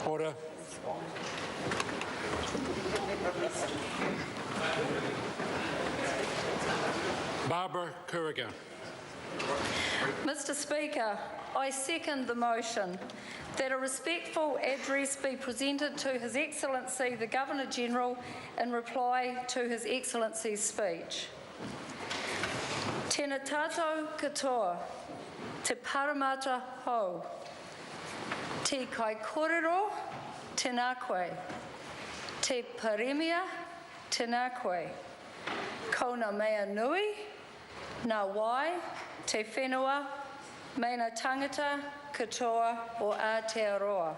Order. Barbara Kuriga. Mr. Speaker, I second the motion that a respectful address be presented to His Excellency the Governor-General in reply to His Excellency's speech. Tēnā tātou katoa, te paramata hou, te kai kōrero, tēnā koe, te paremia, tēnā koe, ko ngā mea nui, ngā wai, te whenua, me ngā tangata katoa o Aotearoa.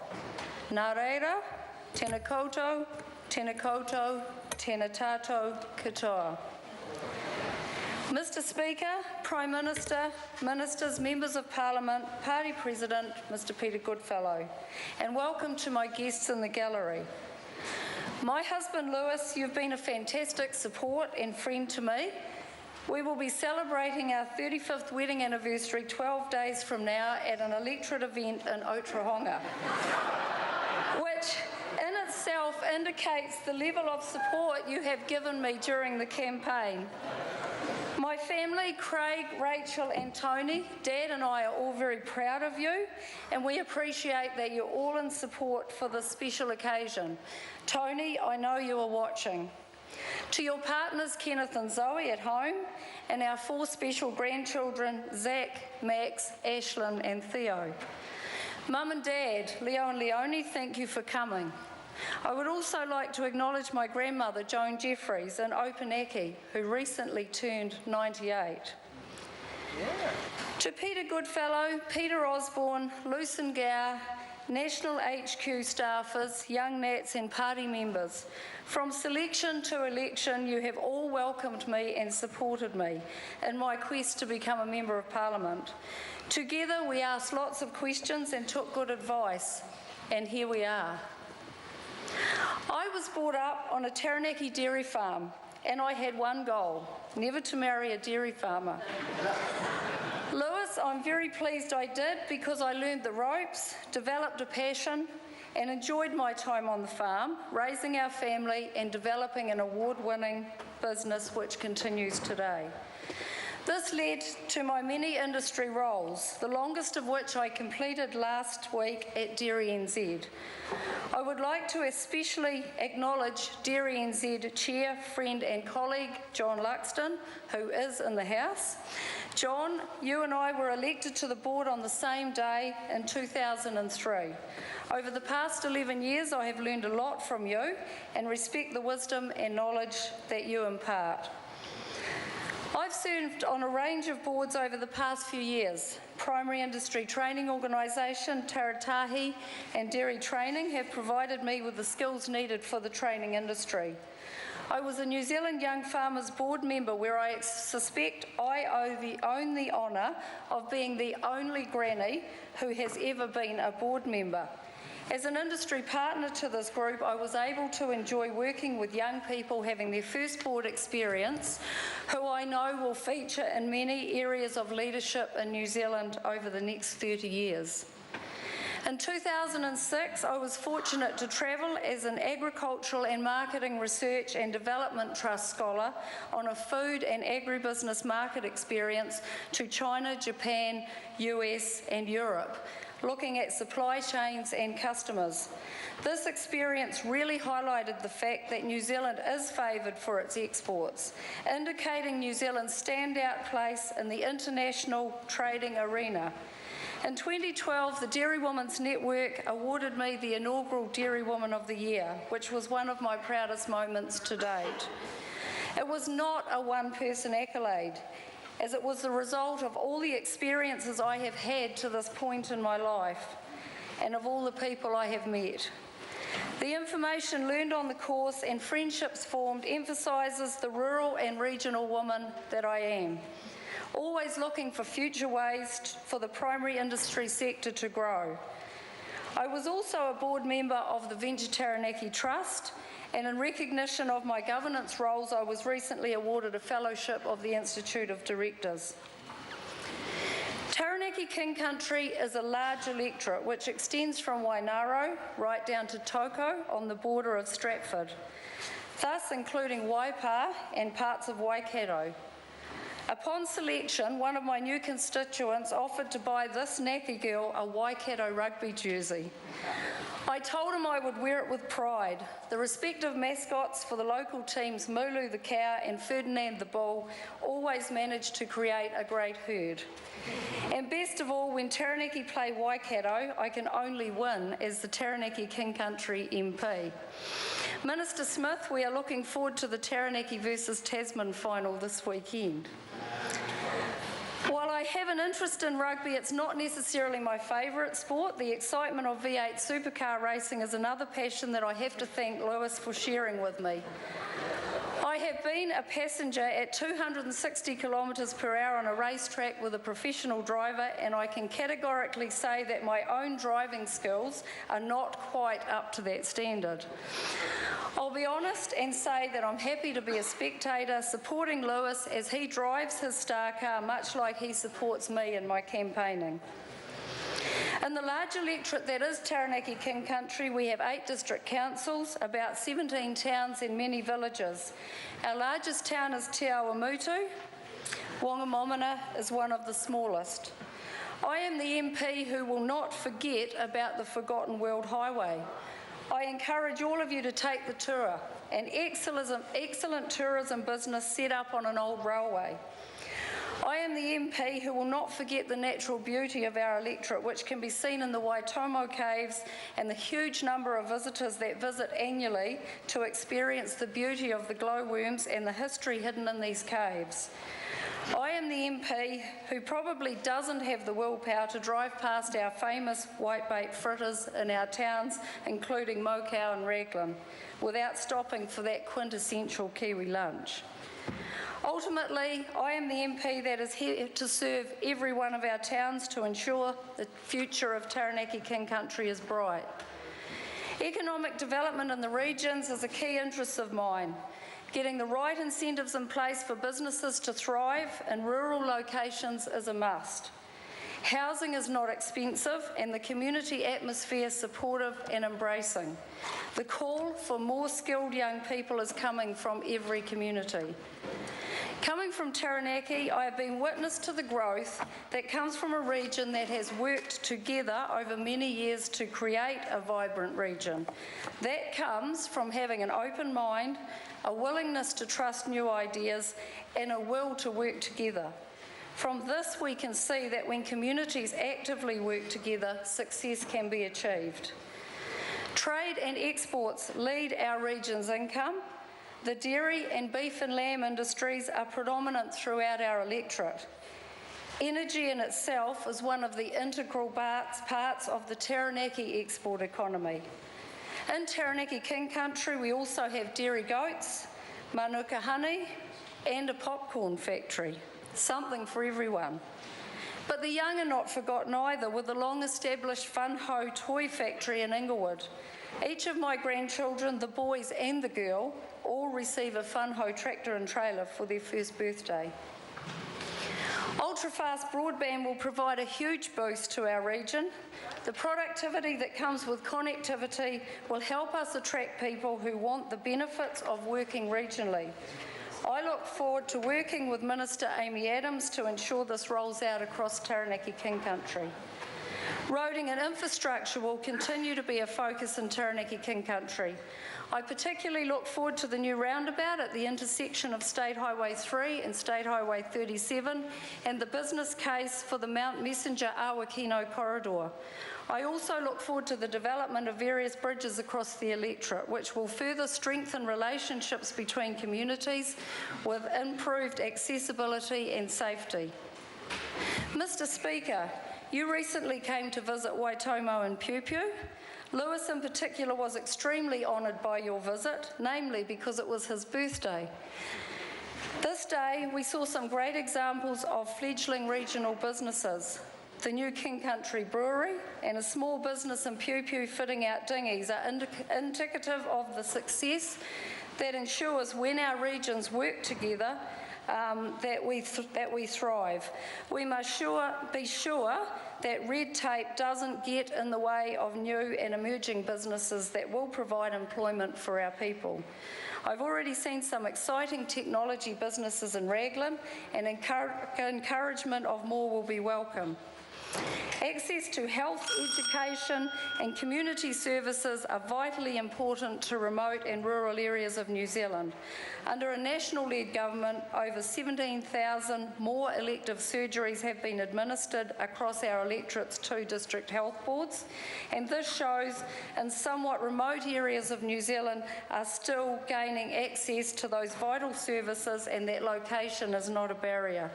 Nā reira, tēnā koutou, tēnā tātou katoa. Mr. Speaker, Prime Minister, Ministers, Members of Parliament, Party President, Mr. Peter Goodfellow, and welcome to my guests in the gallery. My husband Lewis, you've been a fantastic support and friend to me. We will be celebrating our 35th wedding anniversary 12 days from now at an electorate event in Otahonga, which in itself indicates the level of support you have given me during the campaign. My family, Craig, Rachel and Tony, Dad and I are all very proud of you, and we appreciate that you're all in support for this special occasion. Tony, I know you are watching. To your partners Kenneth and Zoe at home, and our 4 special grandchildren, Zach, Max, Ashlyn and Theo. Mum and Dad, Leo and Leonie, thank you for coming. I would also like to acknowledge my grandmother, Joan Jeffries, in Opunaki, who recently turned 98. To Peter Goodfellow, Peter Osborne, Lucen Gower, National HQ staffers, young Nats and party members, from selection to election, you have all welcomed me and supported me in my quest to become a Member of Parliament. Together we asked lots of questions and took good advice, and here we are. I was brought up on a Taranaki dairy farm, and I had one goal: never to marry a dairy farmer. Lewis, I'm very pleased I did, because I learned the ropes, developed a passion, and enjoyed my time on the farm, raising our family and developing an award-winning business which continues today. This led to my many industry roles, the longest of which I completed last week at Dairy NZ. I would like to especially acknowledge Dairy NZ Chair, friend and colleague John Luxton, who is in the House. John, you and I were elected to the board on the same day in 2003. Over the past 11 years, I have learned a lot from you and respect the wisdom and knowledge that you impart. I've served on a range of boards over the past few years. Primary Industry Training Organisation, Taratahi and Dairy Training have provided me with the skills needed for the training industry. I was a New Zealand Young Farmers Board member, where I suspect I own the honour of being the only granny who has ever been a board member. As an industry partner to this group, I was able to enjoy working with young people having their first board experience, who I know will feature in many areas of leadership in New Zealand over the next 30 years. In 2006, I was fortunate to travel as an Agricultural and Marketing Research and Development Trust scholar on a food and agribusiness market experience to China, Japan, US and Europe, looking at supply chains and customers. This experience really highlighted the fact that New Zealand is favoured for its exports, indicating New Zealand's standout place in the international trading arena. In 2012, the Dairy Women's Network awarded me the inaugural Dairy Woman of the Year, which was one of my proudest moments to date. It was not a one-person accolade, as it was the result of all the experiences I have had to this point in my life and of all the people I have met. The information learned on the course and friendships formed emphasises the rural and regional woman that I am, always looking for future ways for the primary industry sector to grow. I was also a board member of the Venture Taranaki Trust, and in recognition of my governance roles, I was recently awarded a fellowship of the Institute of Directors. Taranaki Taranaki King Country is a large electorate which extends from Wainaro right down to Toko on the border of Stratford, thus including Waipa and parts of Waikato. Upon selection, one of my new constituents offered to buy this Naki girl a Waikato rugby jersey. I told him I would wear it with pride. The respective mascots for the local teams, Mulu the cow and Ferdinand the bull, always managed to create a great herd. And best of all, when Taranaki play Waikato, I can only win as the Taranaki King Country MP. Minister Smith, we are looking forward to the Taranaki versus Tasman final this weekend. While I have an interest in rugby, it's not necessarily my favourite sport. The excitement of V8 supercar racing is another passion that I have to thank Lewis for sharing with me. I have been a passenger at 260 kilometres per hour on a racetrack with a professional driver, and I can categorically say that my own driving skills are not quite up to that standard. I'll be honest and say that I'm happy to be a spectator supporting Lewis as he drives his star car, much like he supports me in my campaigning. In the large electorate that is Taranaki King Country, we have 8 district councils, about 17 towns and many villages. Our largest town is Te Awamutu. Wongamomina is one of the smallest. I am the MP who will not forget about the Forgotten World Highway. I encourage all of you to take the tour, an excellent tourism business set up on an old railway. I am the MP who will not forget the natural beauty of our electorate, which can be seen in the Waitomo Caves and the huge number of visitors that visit annually to experience the beauty of the glowworms and the history hidden in these caves. I am the MP who probably doesn't have the willpower to drive past our famous whitebait fritters in our towns, including Mokau and Raglan, without stopping for that quintessential Kiwi lunch. Ultimately, I am the MP that is here to serve every one of our towns to ensure the future of Taranaki King Country is bright. Economic development in the regions is a key interest of mine. Getting the right incentives in place for businesses to thrive in rural locations is a must. Housing is not expensive and the community atmosphere supportive and embracing. The call for more skilled young people is coming from every community. Coming from Taranaki, I have been witness to the growth that comes from a region that has worked together over many years to create a vibrant region. That comes from having an open mind, a willingness to trust new ideas, and a will to work together. From this, we can see that when communities actively work together, success can be achieved. Trade and exports lead our region's income. The dairy and beef and lamb industries are predominant throughout our electorate. Energy in itself is one of the integral parts of the Taranaki export economy. In Taranaki King Country, we also have dairy goats, manuka honey, and a popcorn factory. Something for everyone. But the young are not forgotten either, with the long-established Fun Ho toy factory in Inglewood. Each of my grandchildren, the boys and the girl, all receive a Fun Ho tractor and trailer for their first birthday. Ultra-fast broadband will provide a huge boost to our region. The productivity that comes with connectivity will help us attract people who want the benefits of working regionally. I look forward to working with Minister Amy Adams to ensure this rolls out across Taranaki King Country. Roading and infrastructure will continue to be a focus in Taranaki King Country. I particularly look forward to the new roundabout at the intersection of State Highway 3 and State Highway 37 and the business case for the Mount Messenger Awakino corridor. I also look forward to the development of various bridges across the electorate, which will further strengthen relationships between communities with improved accessibility and safety. Mr. Speaker, you recently came to visit Waitomo and Piu Piu. Lewis in particular was extremely honoured by your visit, namely because it was his birthday. This day we saw some great examples of fledgling regional businesses. The new King Country Brewery and a small business in Piu Piu fitting out dinghies are indicative of the success that ensures when our regions work together, that we thrive. We must be sure that red tape doesn't get in the way of new and emerging businesses that will provide employment for our people. I've already seen some exciting technology businesses in Raglan, and encouragement of more will be welcome. Access to health, education and community services are vitally important to remote and rural areas of New Zealand. Under a national-led government, over 17,000 more elective surgeries have been administered across our electorate's 2 district health boards, and this shows in somewhat remote areas of New Zealand are still gaining access to those vital services, and that location is not a barrier.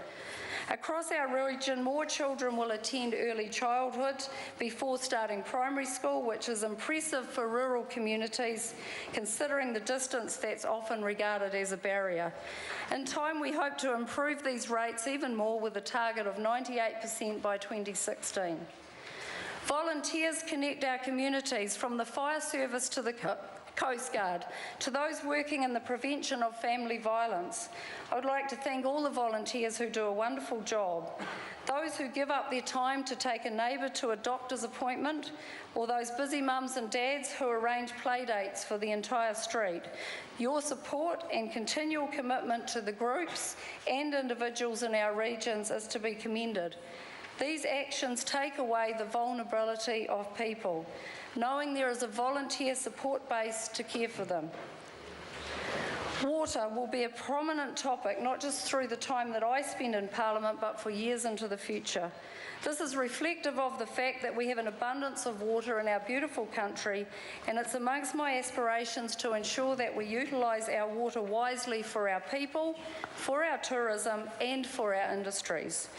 Across our region, more children will attend early childhood before starting primary school, which is impressive for rural communities, considering the distance that's often regarded as a barrier. In time, we hope to improve these rates even more with a target of 98% by 2016. Volunteers connect our communities, from the fire service to the Coast Guard, to those working in the prevention of family violence. I would like to thank all the volunteers who do a wonderful job, those who give up their time to take a neighbour to a doctor's appointment, or those busy mums and dads who arrange play dates for the entire street. Your support and continual commitment to the groups and individuals in our regions is to be commended. These actions take away the vulnerability of people, knowing there is a volunteer support base to care for them. Water will be a prominent topic, not just through the time that I spend in Parliament, but for years into the future. This is reflective of the fact that we have an abundance of water in our beautiful country, and it's amongst my aspirations to ensure that we utilise our water wisely for our people, for our tourism and for our industries.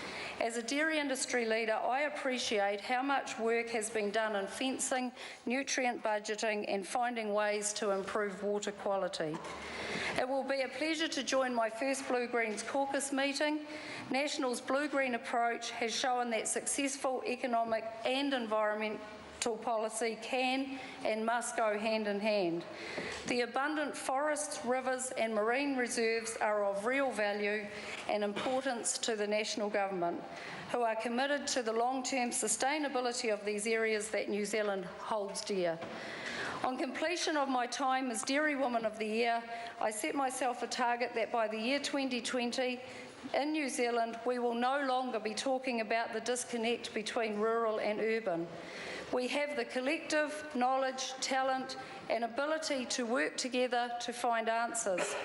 As a dairy industry leader, I appreciate how much work has been done in fencing, nutrient budgeting and finding ways to improve water quality. It will be a pleasure to join my first Blue-Greens caucus meeting. National's blue-green approach has shown that successful economic and environmental policy can and must go hand in hand. The abundant forests, rivers and marine reserves are of real value and importance to the National Government, who are committed to the long-term sustainability of these areas that New Zealand holds dear. On completion of my time as Dairywoman of the Year, I set myself a target that by the year 2020, in New Zealand, we will no longer be talking about the disconnect between rural and urban. We have the collective knowledge, talent and ability to work together to find answers.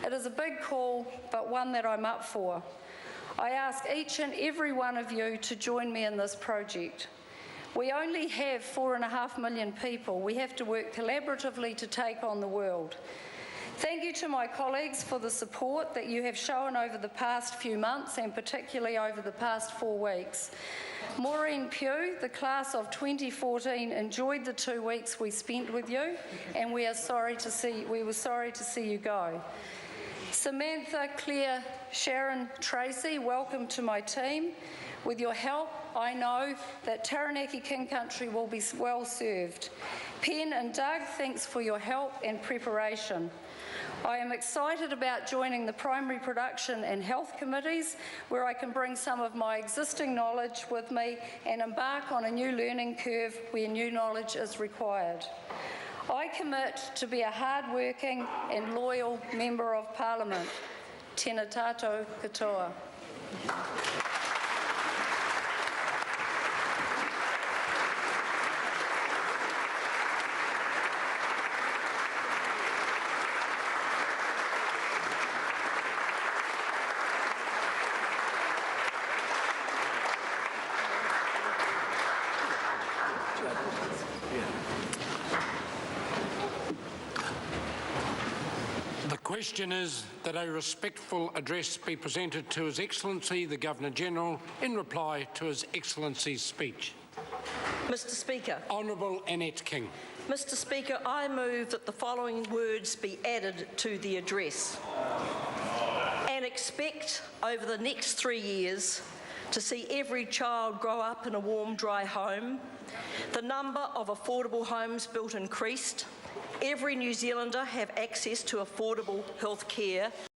It is a big call, but one that I'm up for. I ask each and every one of you to join me in this project. We only have 4.5 million people. We have to work collaboratively to take on the world. Thank you to my colleagues for the support that you have shown over the past few months and particularly over the past 4 weeks. Maureen Pugh, the class of 2014, enjoyed the 2 weeks we spent with you, and we were sorry to see you go. Samantha, Claire, Sharon, Tracy, welcome to my team. With your help, I know that Taranaki King Country will be well served. Pen and Doug, thanks for your help and preparation. I am excited about joining the primary production and health committees, where I can bring some of my existing knowledge with me and embark on a new learning curve where new knowledge is required. I commit to be a hard-working and loyal Member of Parliament. Tēnā tātou katoa. The question is that a respectful address be presented to His Excellency the Governor-General in reply to His Excellency's speech. Mr Speaker. Honourable Annette King. Mr Speaker, I move that the following words be added to the address. And expect over the next 3 years to see every child grow up in a warm, dry home, the number of affordable homes built increased, every New Zealander have access to affordable health care,